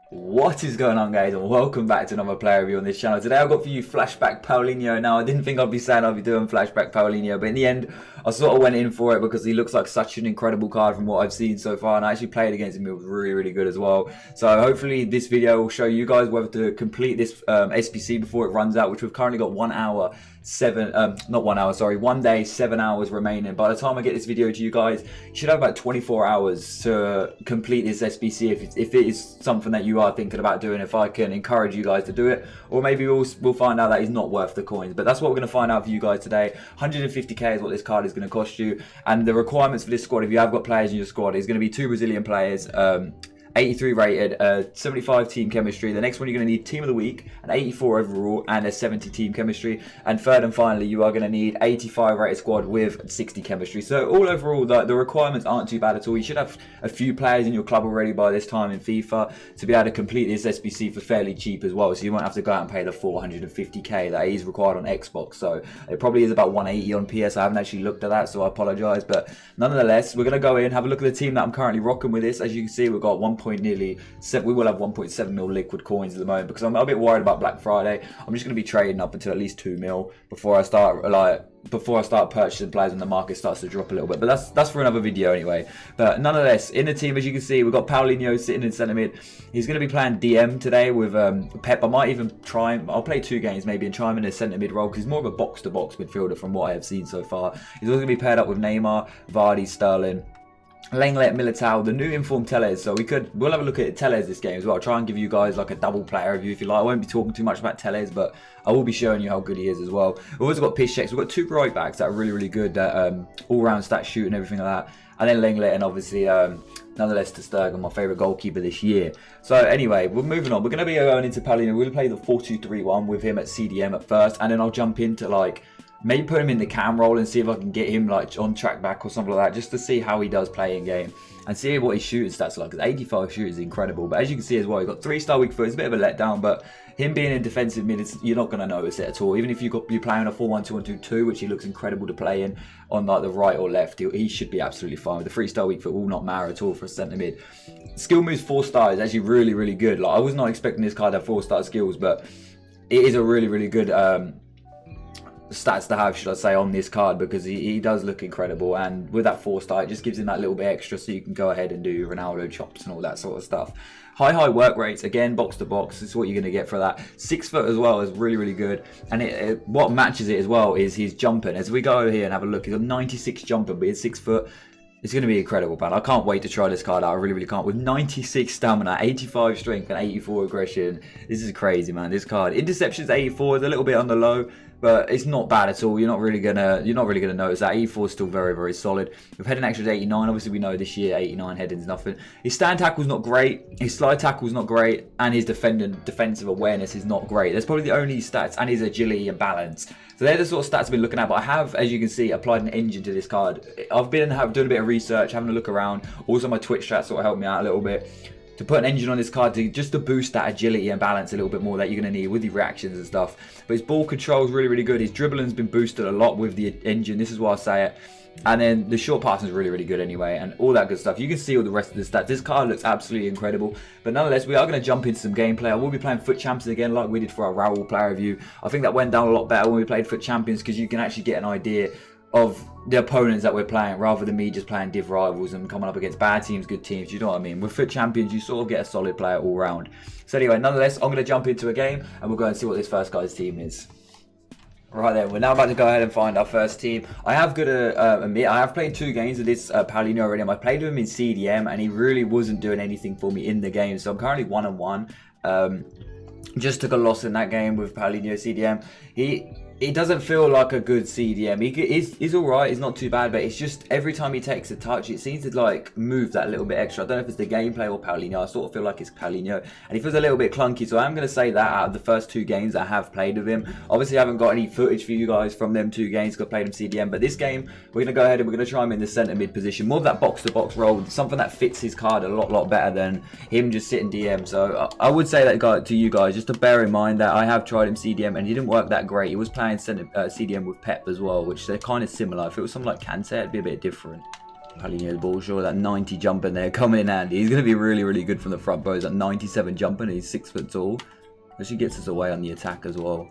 What is going on, guys, and welcome back to another player review on this channel. Today I've got for you Flashback Paulinho. Now, I didn't think I'd be saying I'd be doing Flashback Paulinho, but in the end I sort of went in for it because he looks like such an incredible card from what I've seen so far, and I actually played against him. He was really good as well. So hopefully this video will show you guys whether to complete this SBC before it runs out, which we've currently got 1 hour, 1 day, 7 hours remaining. By the time I get this video to you guys, you should have about 24 hours to complete this SBC if it is something that you are thinking about doing, if I can encourage you guys to do it, or maybe we'll find out that it's not worth the coins. But that's what we're going to find out for you guys today. 150k is what this card is going to cost you, and the requirements for this squad, if you have got players in your squad, is going to be 2 Brazilian players, 83 rated, 75 team chemistry. The next one, you're going to need team of the week, an 84 overall, and a 70 team chemistry. And third and finally, you are going to need 85 rated squad with 60 chemistry. So all overall, the requirements aren't too bad at all. You should have a few players in your club already by this time in FIFA to be able to complete this SBC for fairly cheap as well. So you won't have to go out and pay the 450k that is required on Xbox. So it probably is about 180 on PS. I haven't actually looked at that, so I apologize. But nonetheless, we're going to go in, have a look at the team that I'm currently rocking with this. As you can see, we've got we will have 1.7 mil liquid coins at the moment because I'm a bit worried about Black Friday. I'm just going to be trading up until at least 2 mil before I start purchasing players when the market starts to drop a little bit. But that's for another video anyway. But nonetheless, in the team, as you can see, we've got Paulinho sitting in centre mid. He's going to be playing DM today with Pep. I might even try him. I'll play 2 games maybe and try him in a centre mid role because he's more of a box-to-box midfielder from what I have seen so far. He's also going to be paired up with Neymar, Vardy, Sterling, Lenglet, Militao, the new informed Tellez. So we'll have a look at Tellez this game as well. I'll try and give you guys like a double player review if you like. I won't be talking too much about Tellez, but I will be showing you how good he is as well. We've also got pitch checks. We've got 2 right backs that are really good, that all-round stat shoot and everything like that. And then Lenglet, and obviously nonetheless to Sturgeon, my favourite goalkeeper this year. So anyway, we're moving on. We're going to be going into Paulinho. We're going to play the 4-2-3-1 with him at CDM at first, and then I'll jump into like maybe put him in the cam role and see if I can get him like on track back or something like that, just to see how he does play in game and see what his shooting stats are like. Because 85 shoot is incredible, but as you can see as well, he's got 3-star weak foot. It's a bit of a letdown, but him being in defensive mid, you're not going to notice it at all. Even if you're playing a 4-1-2-1-2-2, which he looks incredible to play in on like the right or left, he should be absolutely fine. With the 3-star weak foot will not matter at all for a centre mid. Skill moves 4-star is actually really good. Like I was not expecting this card to have 4-star skills, but it is a really good stats to have, should I say, on this card, because he does look incredible, and with that 4-star it just gives him that little bit extra so you can go ahead and do Ronaldo chops and all that sort of stuff. High work rates, again box to box, this is what you're going to get for that. 6 foot as well is really good, and what matches it as well is his jumping. As we go over here and have a look, he's got 96 jumping, but he's 6 foot. It's going to be incredible, man. I can't wait to try this card out. I really can't. With 96 stamina, 85 strength, and 84 aggression, this is crazy, man. This card, interceptions 84 is a little bit on the low, but it's not bad at all. You're not really gonna notice that. 84 is still very solid. With heading extras 89, obviously we know this year 89 heading's nothing. His stand tackle's not great, his slide tackle's not great, and his defensive awareness is not great. That's probably the only stats, and his agility and balance. So they're the sort of stats I've been looking at, but I have, as you can see, applied an engine to this card. I've been doing a bit of research, having a look around. Also my Twitch chat sort of helped me out a little bit to put an engine on this card just to boost that agility and balance a little bit more that you're going to need with your reactions and stuff. But his ball control is really good. His dribbling's been boosted a lot with the engine. This is why I say it. And then the short passing is really good anyway, and all that good stuff. You can see all the rest of the stats. This card looks absolutely incredible. But nonetheless, we are going to jump into some gameplay. I will be playing FUT Champions again like we did for our Raul player review. I think that went down a lot better when we played FUT Champions because you can actually get an idea of the opponents that we're playing rather than me just playing div rivals and coming up against bad teams, good teams. You know what I mean? With FUT Champions, you sort of get a solid player all round. So anyway, nonetheless, I'm going to jump into a game and we'll go and see what this first guy's team is. Right then, we're now about to go ahead and find our first team. I have got to admit, I have played 2 games of this Paulinho already. I played with him in CDM and he really wasn't doing anything for me in the game. So I'm currently 1-1. Just took a loss in that game with Paulinho CDM. He doesn't feel like a good CDM. He's alright, he's not too bad, but it's just every time he takes a touch, it seems to like move that little bit extra. I don't know if it's the gameplay or Paulinho. I sort of feel like it's Paulinho, and he feels a little bit clunky. So I'm going to say that out of the first 2 games I have played with him. Obviously, I haven't got any footage for you guys from them 2 games because I played him CDM. But this game, we're going to go ahead and we're going to try him in the centre mid position, more of that box to box role, something that fits his card a lot better than him just sitting DM. So I would say that to you guys, just to bear in mind that I have tried him CDM and he didn't work that great. He was playing CDM with Pep as well, which they're kind of similar. If it was something like Kante, it'd be a bit different. Paulinho the ball, sure, that 90 jumper there coming in handy. He's going to be really, really good from the front row. He's at 97 jumper and he's 6 foot tall. Actually gets us away on the attack as well.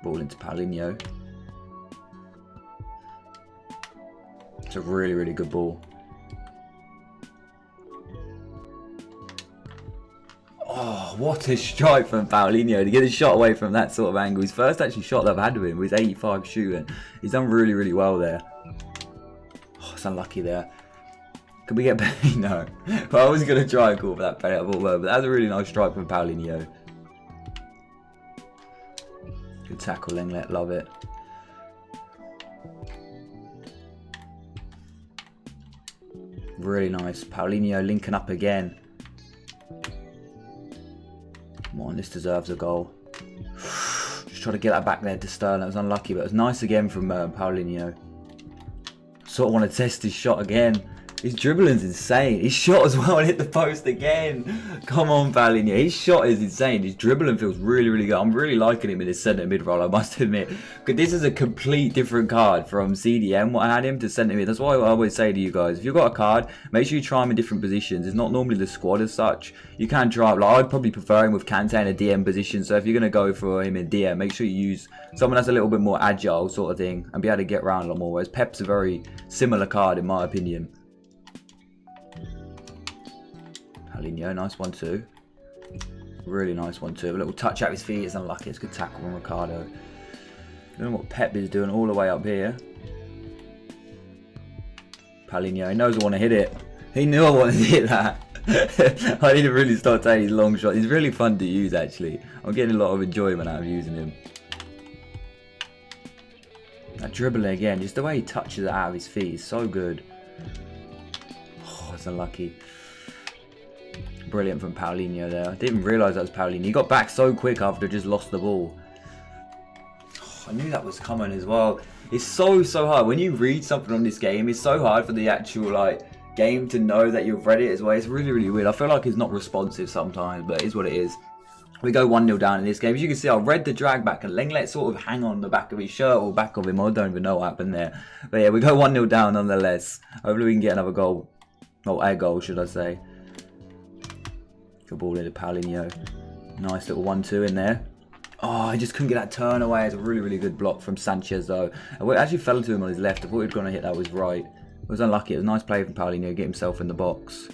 Ball into Paulinho. It's a really, really good ball. Oh, what a strike from Paulinho to get his shot away from that sort of angle. His first actually shot that I've had with him was 85 shooting. He's done really, really well there. Oh, it's unlucky there. Could we get better? No. Well, I was going to try and call for that penalty, but that was a really nice strike from Paulinho. Good tackle, Lenglet, love it. Really nice. Paulinho linking up again. Come on, this deserves a goal. Just try to get that back there to Sterling. It was unlucky, but it was nice again from Paulinho. Sort of want to test his shot again. His dribbling's insane. His shot as well and hit the post again. Come on, Paulinho. His shot is insane. His dribbling feels really, really good. I'm really liking him in his centre mid role, I must admit. Because this is a complete different card from CDM, what I had him, to centre mid. That's why I always say to you guys, if you've got a card, make sure you try him in different positions. It's not normally the squad as such. You can try, like, I'd probably prefer him with Kante in a DM position. So if you're going to go for him in DM, make sure you use someone that's a little bit more agile sort of thing and be able to get around a lot more. Whereas Pep's a very similar card in my opinion. Paulinho, nice 1-2. Really nice 1-2. A little touch at his feet is unlucky. It's a good tackle from Ricardo. I don't know what Pep is doing all the way up here. Paulinho, he knows I want to hit it. He knew I wanted to hit that. I need to really start taking his long shot. He's really fun to use actually. I'm getting a lot of enjoyment out of using him. That dribbling again, just the way he touches it out of his feet is so good. Oh, it's unlucky. Brilliant from Paulinho there. I didn't realise that was Paulinho. He got back so quick after just lost the ball. Oh, I knew that was coming as well. It's so hard. When you read something on this game, it's so hard for the actual game to know that you've read it as well. It's really, really weird. I feel like it's not responsive sometimes, but it is what it is. We go 1-0 down in this game. As you can see, I read the drag back and Lenglet sort of hang on the back of his shirt or back of him. I don't even know what happened there. But yeah, we go 1-0 down nonetheless. Hopefully we can get another goal. Or a goal, should I say. Good ball into Paulinho. Nice little 1-2 in there. Oh, I just couldn't get that turn away. It's a really, really good block from Sanchez though. I actually fell to him on his left. I thought he was going to hit that with his right. It was unlucky. It was a nice play from Paulinho to get himself in the box.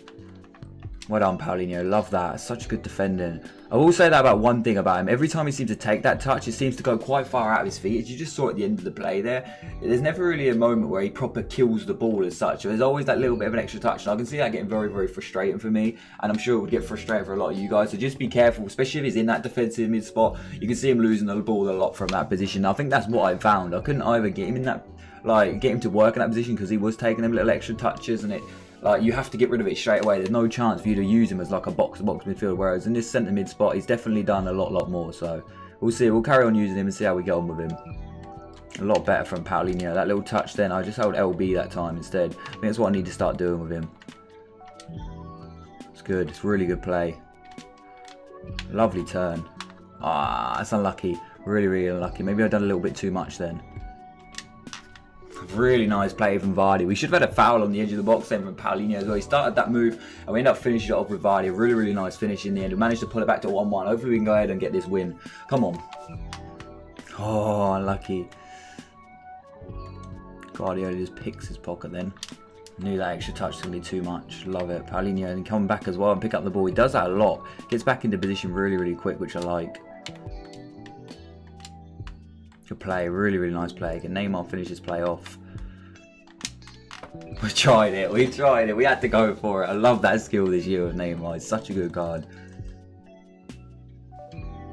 Well done, Paulinho. Love that. Such good defending. I will say that about one thing about him. Every time he seems to take that touch, it seems to go quite far out of his feet. As you just saw at the end of the play there, there's never really a moment where he proper kills the ball as such. There's always that little bit of an extra touch. And I can see that getting very, very frustrating for me. And I'm sure it would get frustrating for a lot of you guys. So just be careful, especially if he's in that defensive mid spot. You can see him losing the ball a lot from that position. I think that's what I found. I couldn't either get him in that, get him to work in that position because he was taking them little extra touches and you have to get rid of it straight away. There's no chance for you to use him as like a box-to-box midfield. Whereas in this centre mid spot, he's definitely done a lot more. So we'll see. We'll carry on using him and see how we get on with him. A lot better from Paulinho. That little touch then, I just held LB that time instead. I think that's what I need to start doing with him. It's good. It's really good play. Lovely turn. Ah, that's unlucky. Really, really unlucky. Maybe I've done a little bit too much then. Really nice play from Vardy. We should have had a foul on the edge of the box then from Paulinho as well. He started that move and we ended up finishing it off with Vardy. Really, really nice finish in the end. We managed to pull it back to 1-1. Hopefully we can go ahead and get this win. Come on. Oh, unlucky. Guardiola just picks his pocket then. Knew that extra touch was going to be too much. Love it. Paulinho and coming back as well and pick up the ball. He does that a lot. Gets back into position really, really quick, which I like. Good play, really, really nice play. Can Neymar finish his play off? We tried it, we had to go for it. I love that skill this year with Neymar. It's such a good card.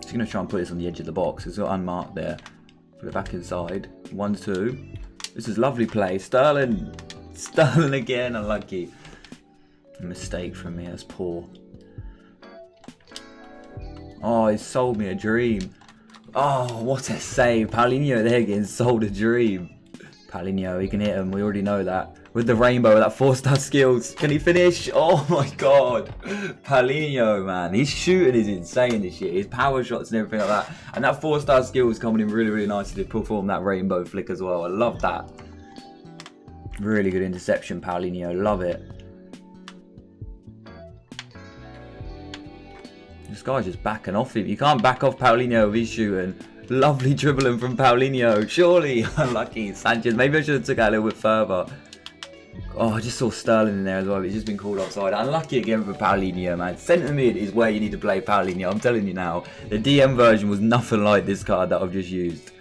Just going to try and put this on the edge of the box. It's got unmarked there. Put it back inside. 1-2. This is lovely play. Sterling again, unlucky. A mistake from me, that's poor. Oh, he sold me a dream. Oh, what a save. Paulinho there getting sold a dream. Paulinho, he can hit him. We already know that. With the rainbow, with that 4-star skills. Can he finish? Oh my god. Paulinho, man. His shooting is insane this year. His power shots and everything like that. And that 4-star skills coming in really, really nicely to perform that rainbow flick as well. I love that. Really good interception, Paulinho. Love it. This guy's just backing off him. You can't back off Paulinho with his shooting. Lovely dribbling from Paulinho. Surely. Unlucky. Sanchez. Maybe I should have took that a little bit further. Oh, I just saw Sterling in there as well. He's just been called offside. Unlucky again for Paulinho, man. Centre mid is where you need to play Paulinho. I'm telling you now. The DM version was nothing like this card that I've just used.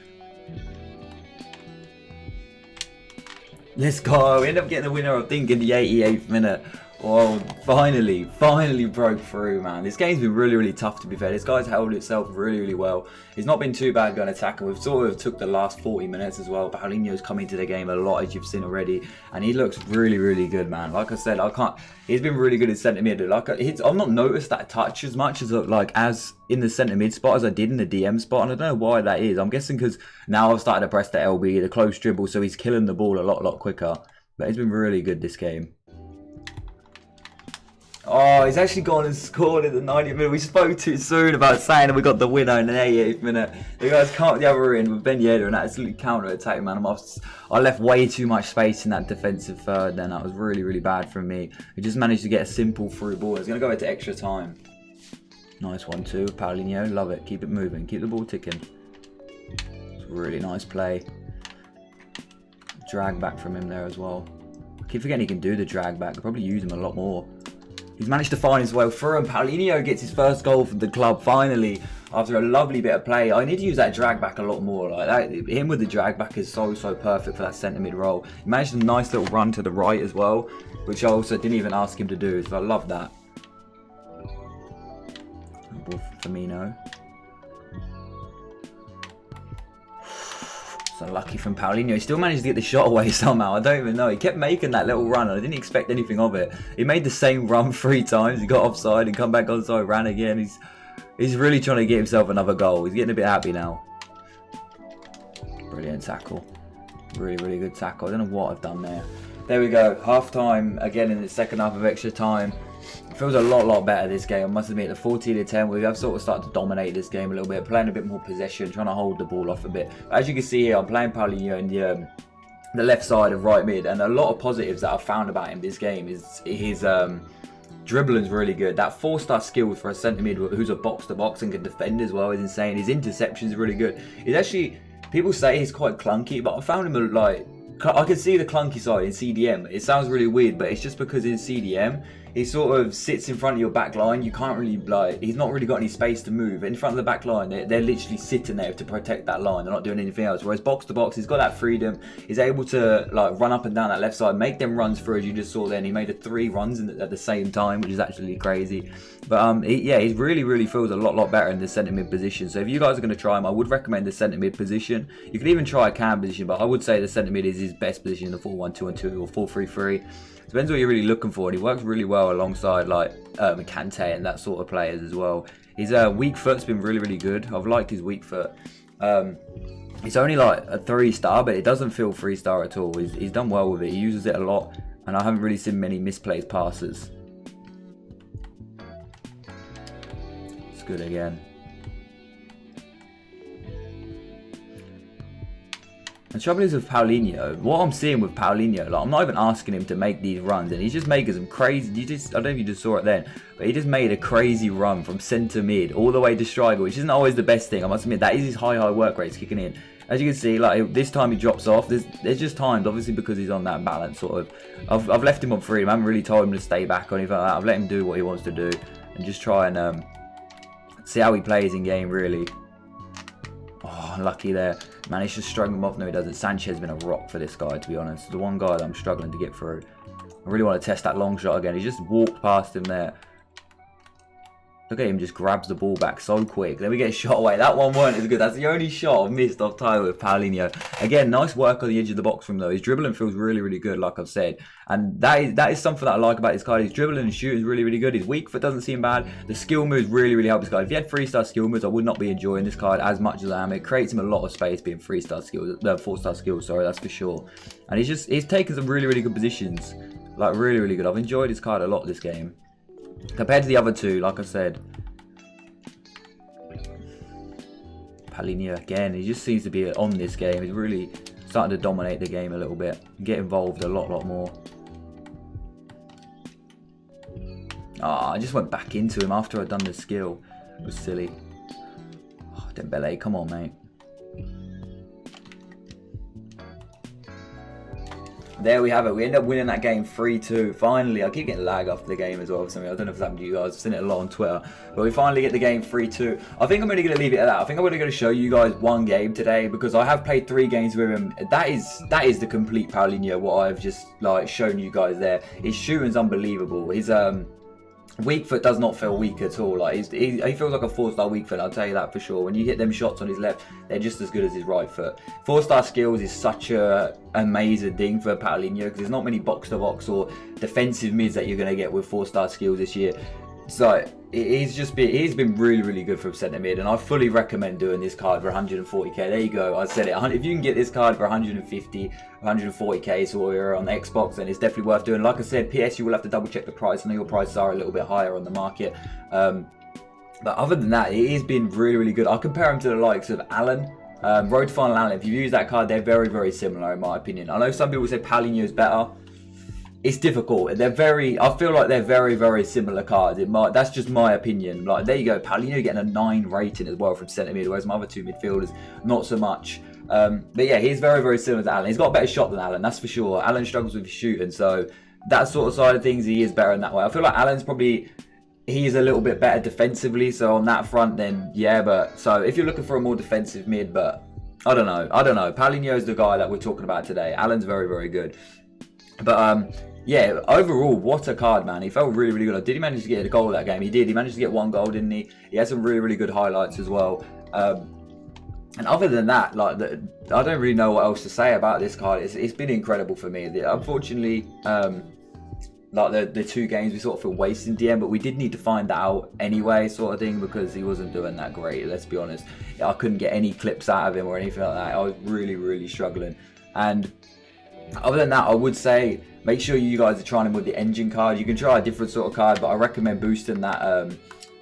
Let's go. We end up getting the winner, I think, in the 88th minute. Oh, finally broke through, man. This game's been really tough, to be fair. This guy's held itself really well. He's not been too bad going attack, and we've sort of took the last 40 minutes as well. Paulinho's come into the game a lot, as you've seen already, and he looks really good, man. Like I said, he's been really good in centre mid. Like, I've not noticed that touch as much as in the centre mid spot as I did in the DM spot, and I don't know why that is. I'm guessing because now I've started to press the LB, the close dribble, so he's killing the ball a lot quicker. But he's been really good this game. Oh, he's actually gone and scored in the 90th minute. We spoke too soon about saying that we got the winner in the 88th minute. The guys can't the other end with Ben Yedder and absolutely counter-attack, man. I left way too much space in that defensive third then. That was really bad from me. We just managed to get a simple through ball. It's going to go into extra time. Nice one too, Paulinho. Love it. Keep it moving. Keep the ball ticking. It's a really nice play. Drag back from him there as well. I keep forgetting he can do the drag back. I'll probably use him a lot more. He's managed to find his way through, and Paulinho gets his first goal for the club finally after a lovely bit of play. I need to use that drag back a lot more. Like that, him with the drag back is so perfect for that centre mid role. He managed a nice little run to the right as well, which I also didn't even ask him to do. So I love that. Ball for Firmino. So lucky from Paulinho. He still managed to get the shot away somehow. I don't even know. He kept making that little run. I didn't expect anything of it. He made the same run 3 times. He got offside and come back onside, ran again. He's really trying to get himself another goal. He's getting a bit happy now. Brilliant tackle. Really good tackle. I don't know what I've done there. There we go. Half time again in the second half of extra time. It feels a lot better this game. I must admit, the 14-10, we have sort of started to dominate this game a little bit, playing a bit more possession, trying to hold the ball off a bit. But as you can see here, I'm playing Paulinho in the left side of right mid, and a lot of positives that I've found about him this game is his dribbling's really good. That 4-star skill for a centre mid who's a box-to-box and can defend as well is insane. His interceptions are really good. He's actually, people say he's quite clunky, but I found him like, I can see the clunky side in CDM. It sounds really weird, but it's just because in CDM, he sort of sits in front of your back line. You can't really, he's not really got any space to move. In front of the back line, they're literally sitting there to protect that line. They're not doing anything else. Whereas box to box, he's got that freedom. He's able to run up and down that left side, make them runs through, as you just saw then. He made 3 runs at the same time, which is actually crazy. But he really feels a lot better in the centre mid position. So if you guys are going to try him, I would recommend the centre mid position. You could even try a cam position, but I would say the centre mid is his best position in the 4-1-2-2 or 4-3-3. Depends what you're really looking for, and he works really well alongside Kante and that sort of players as well. His weak foot's been really good. I've liked his weak foot. It's only like a 3-star, but it doesn't feel 3-star at all. He's done well with it. He uses it a lot, and I haven't really seen many misplaced passes. It's good again. The trouble is with Paulinho, what I'm seeing with Paulinho, I'm not even asking him to make these runs, and he's just making some crazy, I don't know if you just saw it then, but he just made a crazy run from centre mid all the way to striker, which isn't always the best thing. I must admit, that is his high work rates kicking in. As you can see, this time he drops off. There's just times, obviously because he's on that balance sort of. I've left him on freedom. I haven't really told him to stay back or anything like that. I've let him do what he wants to do and just try and see how he plays in game, really. Oh, unlucky there. Managed to stroke him off. No, he doesn't. Sanchez has been a rock for this guy, to be honest. The one guy that I'm struggling to get through. I really want to test that long shot again. He just walked past him there. Look at him, just grabs the ball back so quick. Then we get a shot away. That one weren't as good. That's the only shot I've missed off target with Paulinho. Again, nice work on the edge of the box from him though. His dribbling feels really good, like I've said. And that is something that I like about this card. His dribbling and shooting is really good. His weak foot doesn't seem bad. The skill moves really help this card. If he had 3-star skill moves, I would not be enjoying this card as much as I am. It creates him a lot of space being 3-star skills, 4-star skills, sorry, that's for sure. And he's taken some really good positions. Like really good. I've enjoyed his card a lot this game. Compared to the other two, like I said. Paulinho again, he just seems to be on this game. He's really starting to dominate the game a little bit, get involved a lot more. I just went back into him after I'd done the skill. It was silly. Oh, Dembele, come on, mate. There we have it. We end up winning that game 3-2. Finally, I keep getting lag after the game as well for something. I don't know if it's happened to you guys. I've seen it a lot on Twitter. But we finally get the game 3-2. I think I'm only going to leave it at that. I think I'm only going to show you guys one game today because I have played 3 games with him. That is the complete Paulinho, what I've just like shown you guys there. His shooting's unbelievable. His weak foot does not feel weak at all. Like he feels like a 4-star weak foot, I'll tell you that for sure. When you hit them shots on his left, they're just as good as his right foot. 4-star skills is such a amazing thing for Paulinho because there's not many box-to-box or defensive mids that you're going to get with 4-star skills this year. So he's been really good for centre mid, and I fully recommend doing this card for 140k. There you go, I said it. If you can get this card for 150, 140k, so you're on the Xbox, then it's definitely worth doing. Like I said, PS, you will have to double check the price. I know your prices are a little bit higher on the market, but other than that, it has been really good. I'll compare him to the likes of Alan. Road to Final Alan. If you use that card, they're very similar in my opinion. I know some people say Paulinho is better. It's difficult. I feel like they're very similar cards. That's just my opinion. Like, there you go. Paulinho getting a 9 rating as well from centre mid, whereas my other 2 midfielders, not so much. But yeah, he's very similar to Alan. He's got a better shot than Alan, that's for sure. Alan struggles with his shooting, so that sort of side of things, he is better in that way. I feel like Alan's he's a little bit better defensively, so on that front, then yeah. But so if you're looking for a more defensive mid, but I don't know. Paulinho is the guy that we're talking about today. Alan's very good. But yeah, overall, what a card, man. He felt really good. Did he manage to get a goal that game? He did. He managed to get 1 goal, didn't he? He had some really good highlights as well. And other than that, like, I don't really know what else to say about this card. It's been incredible for me. Unfortunately, like the 2 games we sort of feel wasted in DM, but we did need to find that out anyway, sort of thing, because he wasn't doing that great, let's be honest. I couldn't get any clips out of him or anything like that. I was really struggling. And other than that, I would say make sure you guys are trying him with the engine card. You can try a different sort of card, but I recommend boosting that.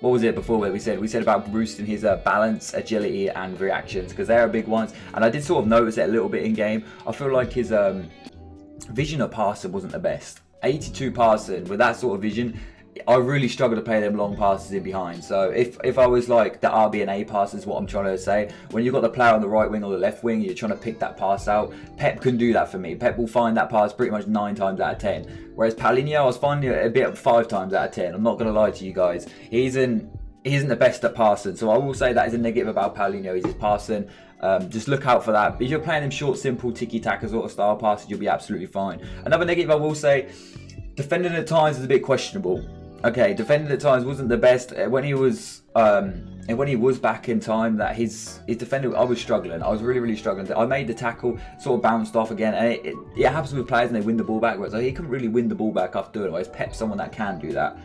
What was it before where we said about boosting his balance, agility, and reactions, because they're big ones. And I did sort of notice it a little bit in game. I feel like his vision of passing wasn't the best. 82 passing with that sort of vision, I really struggle to play them long passes in behind. So if I was like the RB and A pass is what I'm trying to say. When you've got the player on the right wing or the left wing, you're trying to pick that pass out. Pep can do that for me. Pep will find that pass pretty much 9 times out of 10. Whereas Paulinho, I was finding it a bit 5 times out of 10. I'm not going to lie to you guys. He isn't the best at passing. So I will say that is a negative about Paulinho, is his passing. Just look out for that. If you're playing him short, simple, tiki-taka sort of style passes, you'll be absolutely fine. Another negative I will say, defending at times is a bit questionable. Okay, defending at times wasn't the best. When he was back in time, that his defender, I was struggling. I was really struggling. I made the tackle, sort of bounced off again, and it happens with players and they win the ball back. So he couldn't really win the ball back after doing it. Whereas Pep's someone that can do that.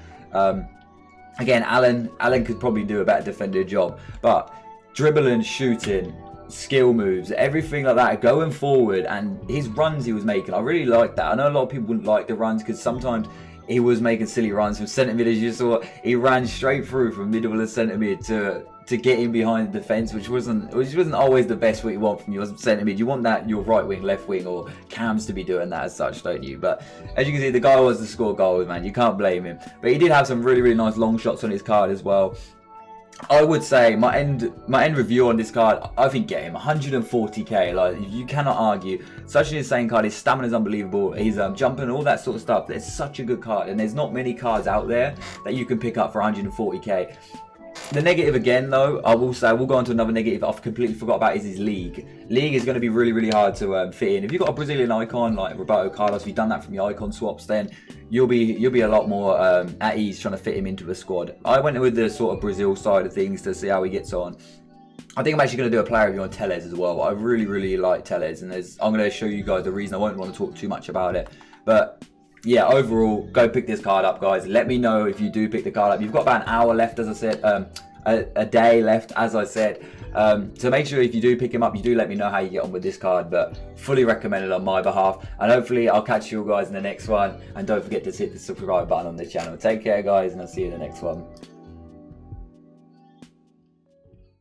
Again, Alan could probably do a better defender job, but dribbling, shooting, skill moves, everything like that, going forward, and his runs he was making, I really liked that. I know a lot of people wouldn't like the runs because sometimes he was making silly runs from centre mid. As you saw, he ran straight through from middle of centre mid to get in behind the defence, which wasn't always the best what you want from your centre mid. You want that your right wing, left wing, or cams to be doing that as such, don't you? But as you can see, the guy was to score goals, man. You can't blame him. But he did have some really nice long shots on his card as well. I would say my end review on this card, I think get him 140k. Like, you cannot argue. Such an insane card. His stamina is unbelievable. He's jumping, all that sort of stuff. It's such a good card, and there's not many cards out there that you can pick up for 140k. The negative again, though, I will say, we'll go on to another negative I've completely forgot about, is his league. League is going to be really hard to fit in. If you've got a Brazilian icon like Roberto Carlos, if you've done that from your icon swaps, then you'll be a lot more at ease trying to fit him into a squad. I went with the sort of Brazil side of things to see how he gets on. I think I'm actually going to do a player review on Telles as well. I really like Telles, and I'm going to show you guys the reason. I won't want to talk too much about it, but yeah, overall, go pick this card up, guys. Let me know if you do pick the card up. You've got about an hour left, as I said, a day left, as I said. So make sure if you do pick him up, you do let me know how you get on with this card, but fully recommend it on my behalf. And hopefully I'll catch you all guys in the next one. And don't forget to hit the subscribe button on this channel. Take care, guys, and I'll see you in the next one.